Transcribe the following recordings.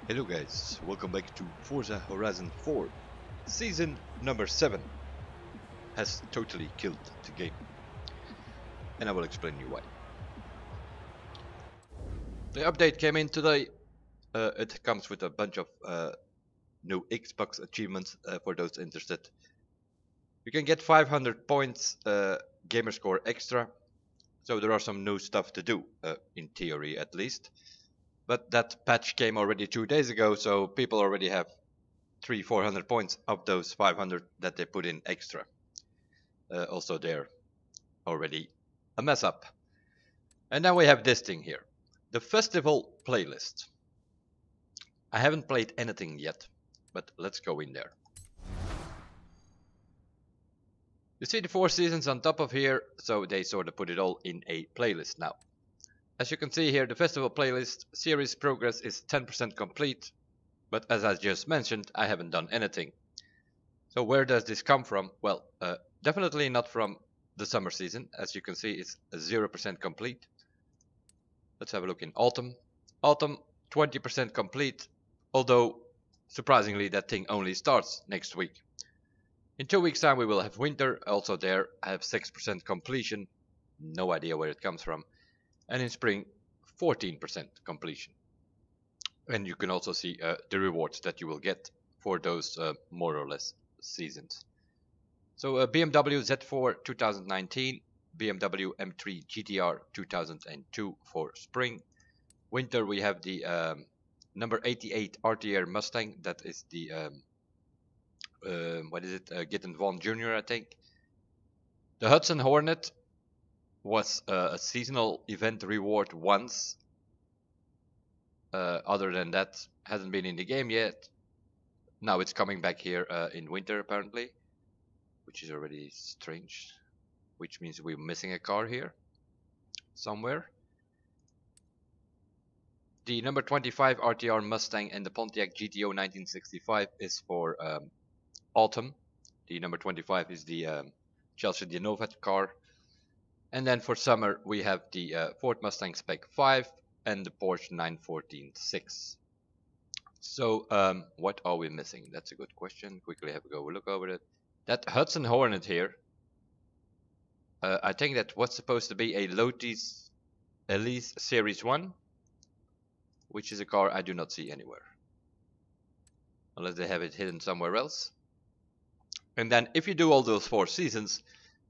Hello guys, welcome back to Forza Horizon 4. Season number 7 has totally killed the game. And I will explain you why. The update came in today. It comes with a bunch of new Xbox achievements for those interested. You can get 500 points gamer score extra. So there are some new stuff to do, in theory at least. But that patch came already 2 days ago, so people already have 300-400 points of those 500 that they put in extra. Also they're already a mess up. And then we have this thing here, the festival playlist. I haven't played anything yet, but let's go in there. You see the 4 seasons on top of here, so they sort of put it all in a playlist now. As you can see here, the festival playlist series progress is 10% complete, but as I just mentioned, I haven't done anything. So where does this come from? Well, definitely not from the summer season. As you can see, it's 0% complete. Let's have a look in autumn. Autumn, 20% complete, although surprisingly that thing only starts next week. In 2 weeks time we will have winter, also there I have 6% completion, no idea where it comes from. And in spring, 14% completion. And you can also see the rewards that you will get for those more or less seasons. So BMW Z4 2019, BMW M3 GTR 2002 for spring. Winter we have the number 88 RTR Mustang, that is the what is it, Gitten Von Jr. I think. The Hudson Hornet was a seasonal event reward once. Other than that, hasn't been in the game yet. Now it's coming back here in winter apparently, which is already strange, which means we're missing a car here somewhere. The number 25 RTR Mustang and the Pontiac GTO 1965 is for autumn. The number 25 is the Chelsea Denova car. And then for summer we have the Ford Mustang Spec 5 and the Porsche 914-6. So what are we missing? That's a good question. Quickly have a go look over it. That Hudson Hornet here, I think that was supposed to be a Lotus Elise Series 1, which is a car I do not see anywhere, unless they have it hidden somewhere else. And then if you do all those 4 seasons,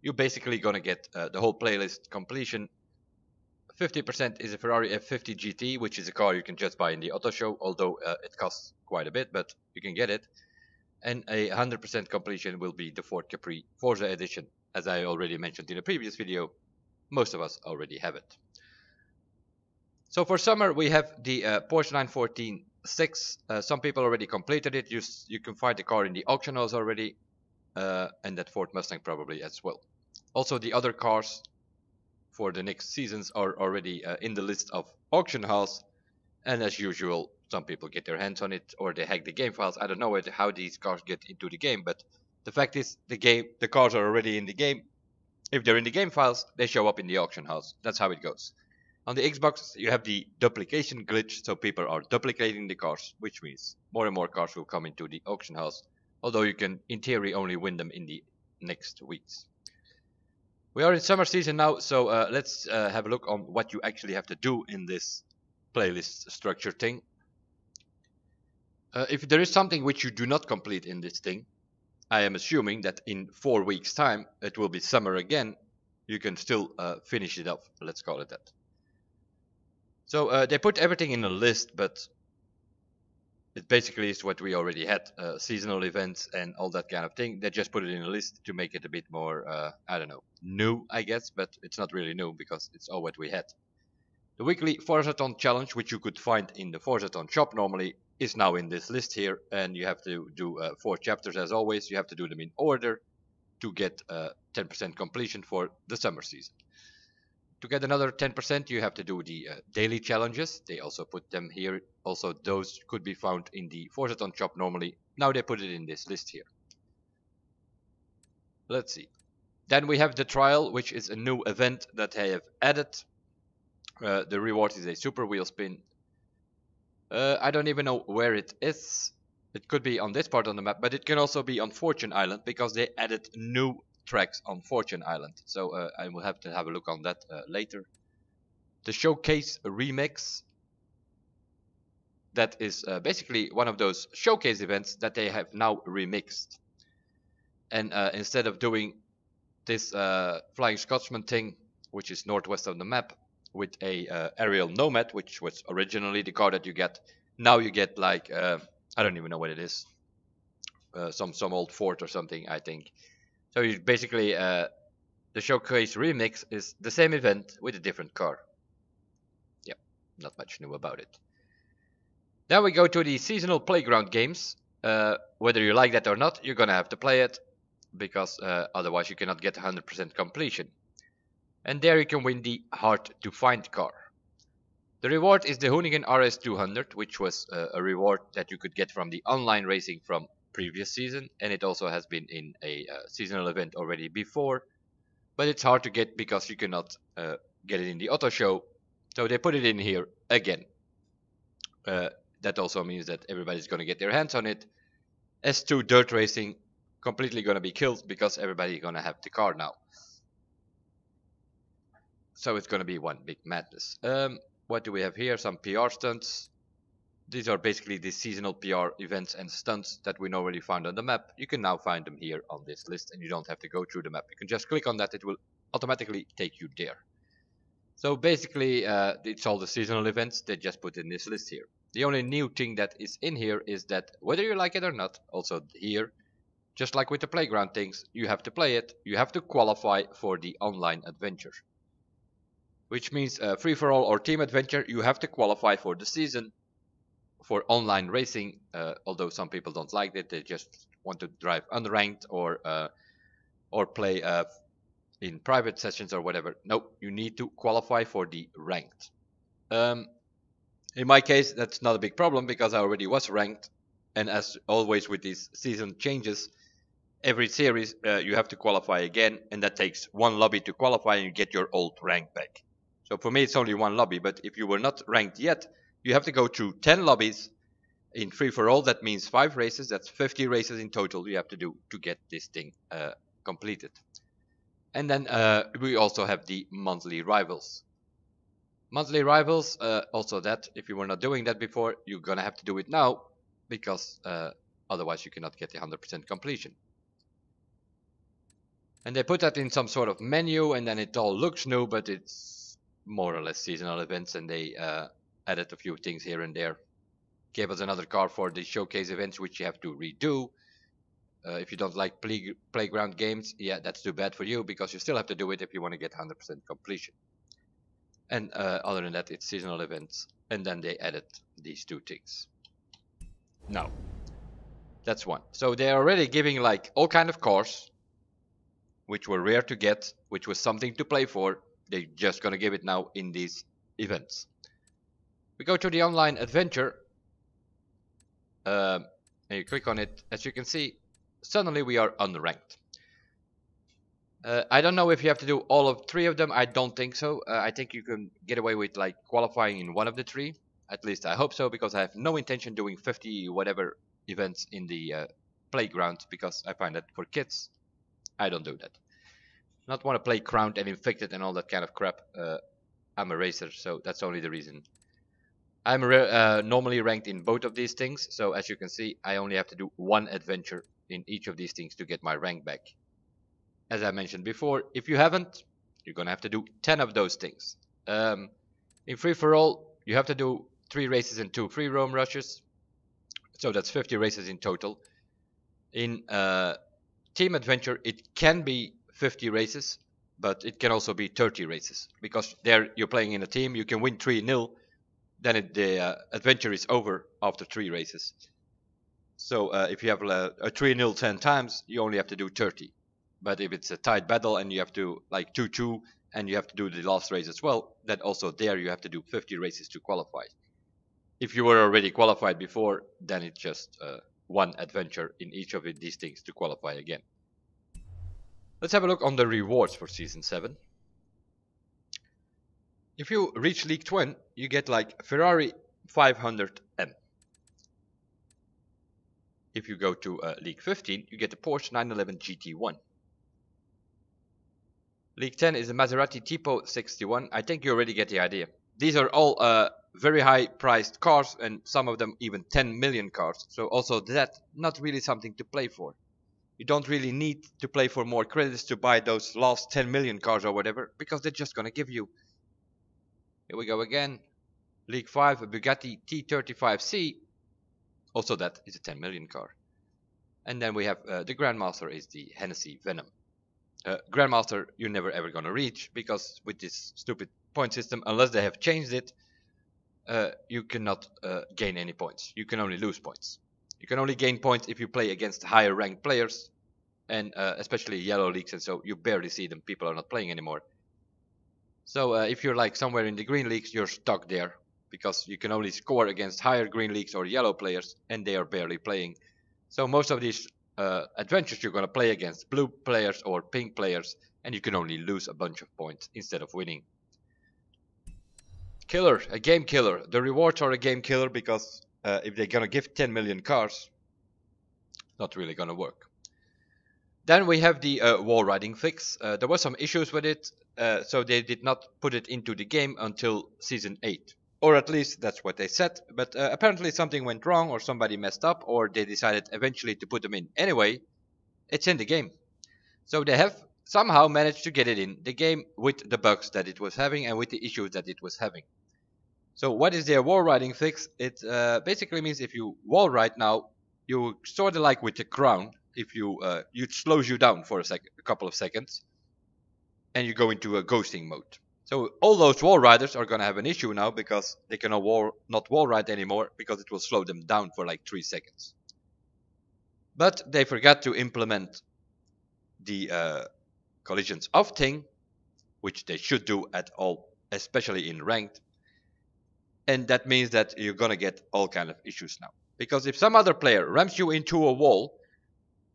you're basically gonna get the whole playlist completion. 50% is a Ferrari F50 GT, which is a car you can just buy in the auto show, although it costs quite a bit, but you can get it. And a 100% completion will be the Ford Capri Forza Edition. As I already mentioned in a previous video, most of us already have it. So for summer we have the Porsche 914-6. Some people already completed it. You can find the car in the auction house already, and that Ford Mustang probably as well. Also the other cars for the next seasons are already in the list of auction house, and as usual some people get their hands on it or they hack the game files. I don't know how these cars get into the game, but the fact is the cars are already in the game. If they're in the game files, they show up in the auction house. That's how it goes. On the Xbox you have the duplication glitch, so people are duplicating the cars, which means more and more cars will come into the auction house, although you can in theory only win them in the next weeks. We are in summer season now, so let's have a look on what you actually have to do in this playlist structure thing. If there is something which you do not complete in this thing, I am assuming that in 4 weeks time it will be summer again, you can still finish it off, let's call it that. So they put everything in a list, but it basically is what we already had, seasonal events and all that kind of thing. They just put it in a list to make it a bit more, I don't know, new I guess, but it's not really new because it's all what we had. The weekly Forzathon challenge, which you could find in the Forzathon shop normally, is now in this list here, and you have to do 4 chapters as always. You have to do them in order to get 10% completion for the summer season. To get another 10% you have to do the daily challenges. They also put them here. Also those could be found in the Forzathon shop normally. Now they put it in this list here. Let's see. Then we have the trial, which is a new event that they have added. The reward is a super wheel spin. I don't even know where it is. It could be on this part on the map, but it can also be on Fortune Island because they added new tracks on Fortune Island. So I will have to have a look on that later. The Showcase Remix. That is basically one of those showcase events that they have now remixed. And instead of doing this Flying Scotsman thing, which is northwest of the map, with a aerial nomad, which was originally the car that you get, now you get like I don't even know what it is, some old Ford or something, I think. So you basically the Showcase Remix is the same event with a different car. Yep, not much new about it. Then we go to the seasonal playground games. Whether you like that or not, you're gonna have to play it, because otherwise you cannot get 100% completion. And there you can win the hard to find car. The reward is the Hoonigan RS200, which was a reward that you could get from the online racing from previous season, and it also has been in a seasonal event already before, but it's hard to get because you cannot get it in the auto show, so they put it in here again. That also means that everybody's going to get their hands on it. S2 dirt racing completely going to be killed because everybody's going to have the car now. So it's going to be one big madness. What do we have here? Some PR stunts. These are basically the seasonal PR events and stunts that we normally find on the map. You can now find them here on this list, and you don't have to go through the map. You can just click on that, it will automatically take you there. So basically it's all the seasonal events they just put in this list here. The only new thing that is in here is that whether you like it or not, also here, just like with the playground things, you have to play it, you have to qualify for the online adventure. Which means free-for-all or team adventure, you have to qualify for the season. For online racing, although some people don't like it, they just want to drive unranked or play in private sessions or whatever. No, you need to qualify for the ranked. In my case, that's not a big problem because I already was ranked, and as always with these season changes, every series you have to qualify again, and that takes one lobby to qualify and you get your old rank back. So for me it's only one lobby, but if you were not ranked yet, you have to go through 10 lobbies in free-for-all. That means 5 races, that's 50 races in total you have to do to get this thing completed. And then we also have the monthly rivals. Monthly rivals, also that, if you were not doing that before, you're gonna have to do it now, because otherwise you cannot get the 100% completion. And they put that in some sort of menu, and then it all looks new, but it's more or less seasonal events, and they added a few things here and there. Gave us another car for the showcase events, which you have to redo. If you don't like playground games, yeah, that's too bad for you, because you still have to do it if you want to get 100% completion. And other than that, it's seasonal events, and then they added these two things. Now, that's one. So they're already giving like all kind of cars, which were rare to get, which was something to play for. They're just gonna give it now in these events. We go to the online adventure, and you click on it. As you can see, suddenly we are unranked. I don't know if you have to do all of 3 of them. I don't think so. I think you can get away with like qualifying in one of the 3. At least I hope so, because I have no intention doing 50 whatever events in the playground, because I find that for kids, I don't do that. Not want to play Crowned and Infected and all that kind of crap. I'm a racer, so that's only the reason. I'm normally ranked in both of these things, so as you can see, I only have to do 1 adventure in each of these things to get my rank back. As I mentioned before, if you haven't, you're gonna have to do 10 of those things. In free-for-all, you have to do 3 races and 2 free roam rushes, so that's 50 races in total. In team adventure, it can be 50 races, but it can also be 30 races, because there you're playing in a team. You can win 3-0, then the adventure is over after 3 races. So if you have a 3-0 10 times, you only have to do 30. But if it's a tight battle and you have to like 2-2 and you have to do the last race as well, then also there you have to do 50 races to qualify. If you were already qualified before, then it's just 1 adventure in each of these things to qualify again. Let's have a look on the rewards for Season 7. If you reach League Twin, you get like Ferrari 500M. If you go to League 15, you get the Porsche 911 GT1. League 10 is a Maserati Tipo 61. I think you already get the idea. These are all very high priced cars, and some of them even 10 million cars. So also that not really something to play for. You don't really need to play for more credits to buy those last 10 million cars or whatever, because they're just gonna give you. Here we go again. League 5, a Bugatti T35C. Also that is a 10 million car. And then we have the Grandmaster is the Hennessy Venom. Grandmaster you're never ever gonna reach, because with this stupid point system, unless they have changed it, you cannot gain any points. You can only lose points. You can only gain points if you play against higher ranked players, and especially yellow leagues, and so you barely see them. People are not playing anymore. So if you're like somewhere in the green leagues, you're stuck there, because you can only score against higher green leagues or yellow players, and they are barely playing. So most of these adventures you're going to play against blue players or pink players, and you can only lose a bunch of points instead of winning. Killer, a game killer. The rewards are a game killer, because if they're going to give 10 million cars, not really going to work. Then we have the wall riding fix. There were some issues with it, so they did not put it into the game until Season 8. Or at least that's what they said, but apparently something went wrong, or somebody messed up, or they decided eventually to put them in anyway. It's in the game. So they have somehow managed to get it in the game with the bugs that it was having and with the issues that it was having. So what is their wall riding fix? It basically means if you wall ride now, you sort of like with the crown, if you it slows you down for a couple of seconds, and you go into a ghosting mode. So all those wall riders are gonna have an issue now, because they cannot not wall ride anymore, because it will slow them down for like 3 seconds. But they forgot to implement the collisions off thing, which they should do at all, especially in ranked. And that means that you're gonna get all kind of issues now. Because if some other player rams you into a wall,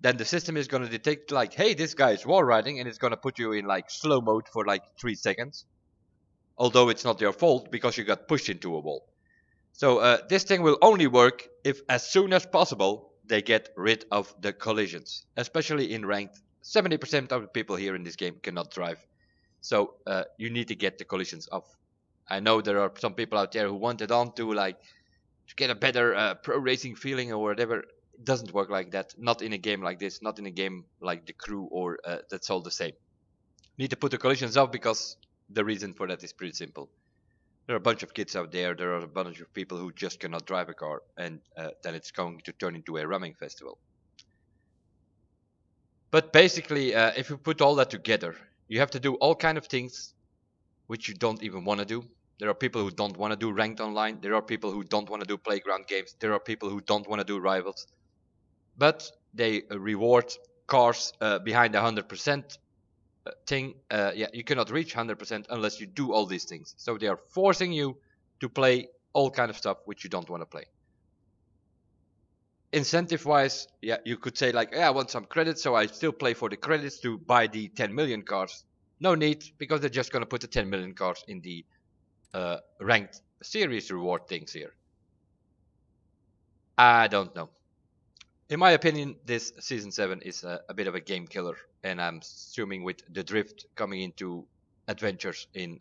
then the system is gonna detect like, hey, this guy is wall riding, and it's gonna put you in like slow mode for like 3 seconds. Although it's not your fault, because you got pushed into a wall. So this thing will only work if, as soon as possible, they get rid of the collisions. Especially in ranked, 70% of the people here in this game cannot drive. So you need to get the collisions off. I know there are some people out there who want it on to like to get a better pro racing feeling or whatever. It doesn't work like that. Not in a game like this. Not in a game like The Crew, or that's all the same. Need to put the collisions off, because the reason for that is pretty simple. There are a bunch of kids out there. There are a bunch of people who just cannot drive a car, and then it's going to turn into a ramming festival. But basically, if you put all that together, you have to do all kind of things which you don't even want to do. There are people who don't want to do ranked online. There are people who don't want to do playground games. There are people who don't want to do rivals. But they reward cars behind 100% thing. Yeah, you cannot reach 100% unless you do all these things. So they are forcing you to play all kind of stuff which you don't want to play. Incentive wise, yeah, you could say like, yeah, I want some credits, so I still play for the credits to buy the 10 million cars. No need, because they're just going to put the 10 million cars in the ranked series reward things here. I don't know. In my opinion, this Season 7 is a bit of a game killer, and I'm assuming with the drift coming into adventures in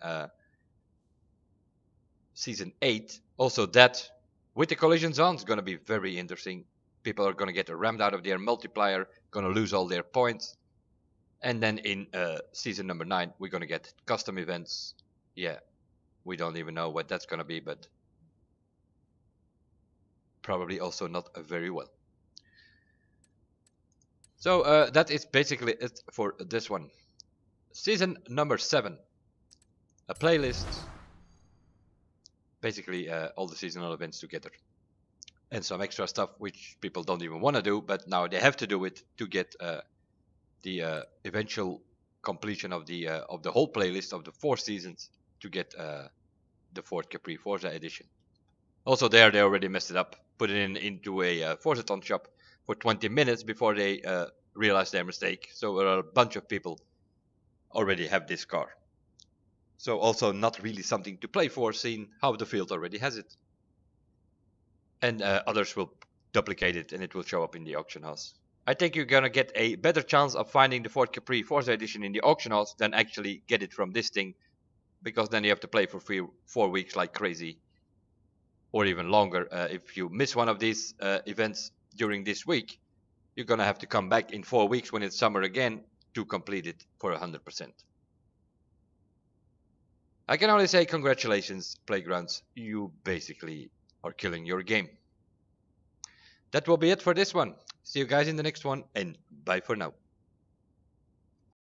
Season 8, also that with the collisions on is going to be very interesting. People are going to get rammed out of their multiplier, going to lose all their points. And then in Season number 9, we're going to get custom events. Yeah, we don't even know what that's going to be, but probably also not very well. So that is basically it for this one. Season number 7. A playlist. Basically all the seasonal events together. And some extra stuff which people don't even want to do, but now they have to do it to get the eventual completion of the whole playlist of the 4 seasons, to get the Ford Capri Forza edition. Also there they already messed it up. Put it into a Forzathon shop for 20 minutes before they realized their mistake. So there are a bunch of people already have this car. So also not really something to play for, seeing how the field already has it. and others will duplicate it and it will show up in the auction house. I think you're gonna get a better chance of finding the Ford Capri Forza Edition in the auction house than actually get it from this thing, because then you have to play for 4 weeks like crazy, or even longer. If you miss one of these events during this week, you're gonna have to come back in 4 weeks when it's summer again to complete it for 100%. I can only say congratulations, Playgrounds. You basically are killing your game. That will be it for this one. See you guys in the next one, and bye for now.